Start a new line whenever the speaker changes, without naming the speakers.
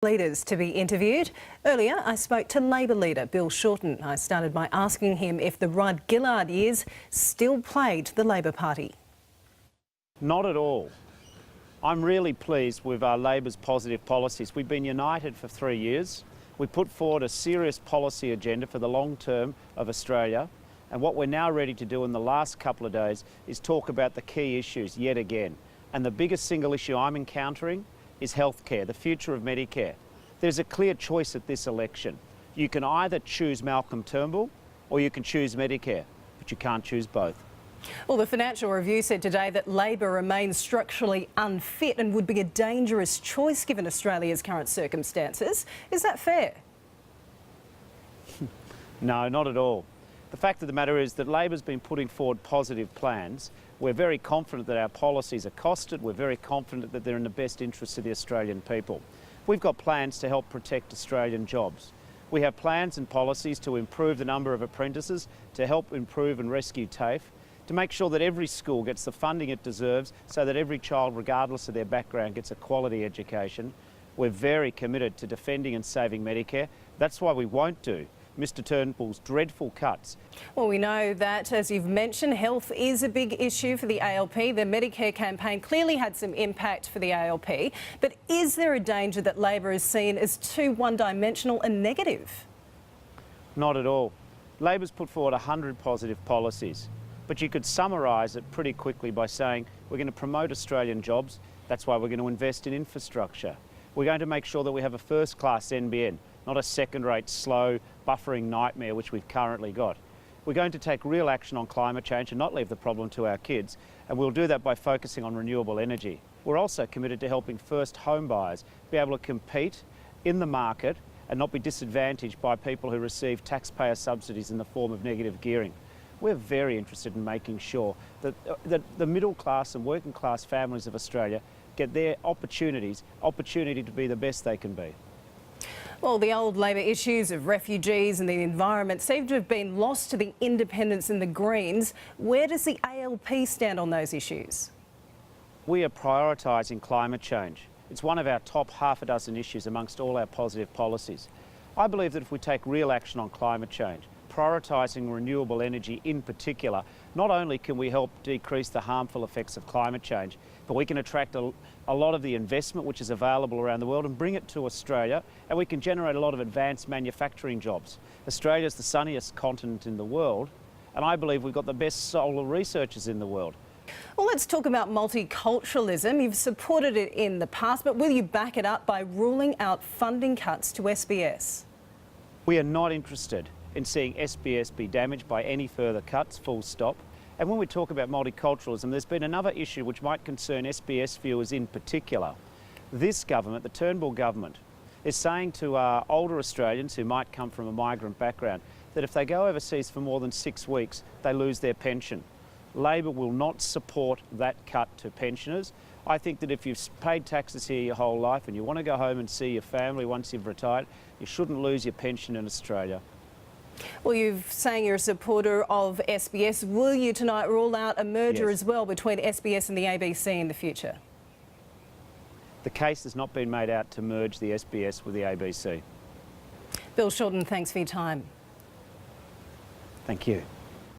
Leaders to be interviewed. Earlier, I spoke to Labor leader Bill Shorten. I started by asking him if the Rudd-Gillard years still plagued the Labor Party.
Not at all. I'm really pleased with Labor's positive policies. We've been united for 3 years. We put forward a serious policy agenda for the long term of Australia. And what we're now ready to do in the last couple of days is talk about the key issues yet again. And the biggest single issue I'm encountering is healthcare, the future of Medicare. There's a clear choice at this election. You can either choose Malcolm Turnbull or you can choose Medicare, but you can't choose both.
Well, the Financial Review said today that Labor remains structurally unfit and would be a dangerous choice given Australia's current circumstances. Is that fair?
No, not at all. The fact of the matter is that Labor's been putting forward positive plans. We're very confident that our policies are costed. We're very confident that they're in the best interests of the Australian people. We've got plans to help protect Australian jobs. We have plans and policies to improve the number of apprentices, to help improve and rescue TAFE, to make sure that every school gets the funding it deserves so that every child, regardless of their background, gets a quality education. We're very committed to defending and saving Medicare. That's why we won't do Mr Turnbull's dreadful cuts.
Well, we know that, as you've mentioned, health is a big issue for the ALP. The Medicare campaign clearly had some impact for the ALP. But is there a danger that Labor is seen as too one-dimensional and negative?
Not at all. Labor's put forward 100 positive policies. But you could summarise it pretty quickly by saying we're going to promote Australian jobs. That's why we're going to invest in infrastructure. We're going to make sure that we have a first-class NBN, not a second-rate, slow, buffering nightmare which we've currently got. We're going to take real action on climate change and not leave the problem to our kids, and we'll do that by focusing on renewable energy. We're also committed to helping first home buyers be able to compete in the market and not be disadvantaged by people who receive taxpayer subsidies in the form of negative gearing. We're very interested in making sure that the middle class and working class families of Australia get their opportunity to be the best they can be.
Well, the old Labor issues of refugees and the environment seem to have been lost to the independents and the Greens. Where does the ALP stand on those issues?
We are prioritising climate change. It's one of our top half a dozen issues amongst all our positive policies. I believe that if we take real action on climate change, prioritising renewable energy in particular, not only can we help decrease the harmful effects of climate change, but we can attract a lot of the investment which is available around the world and bring it to Australia, and we can generate a lot of advanced manufacturing jobs. Australia's the sunniest continent in the world, and I believe we've got the best solar researchers in the world.
Well, let's talk about multiculturalism. You've supported it in the past, but will you back it up by ruling out funding cuts to SBS?
We are not interested in seeing SBS be damaged by any further cuts, full stop. And when we talk about multiculturalism, there's been another issue which might concern SBS viewers in particular. This government, the Turnbull government, is saying to older Australians who might come from a migrant background that if they go overseas for more than 6 weeks, they lose their pension. Labor will not support that cut to pensioners. I think that if you've paid taxes here your whole life and you want to go home and see your family once you've retired, you shouldn't lose your pension in Australia.
Well, you're saying you're a supporter of SBS. Will you tonight rule out a merger as well between SBS and the ABC in the future?
The case has not been made out to merge the SBS with the ABC.
Bill Shorten, thanks for your time.
Thank you.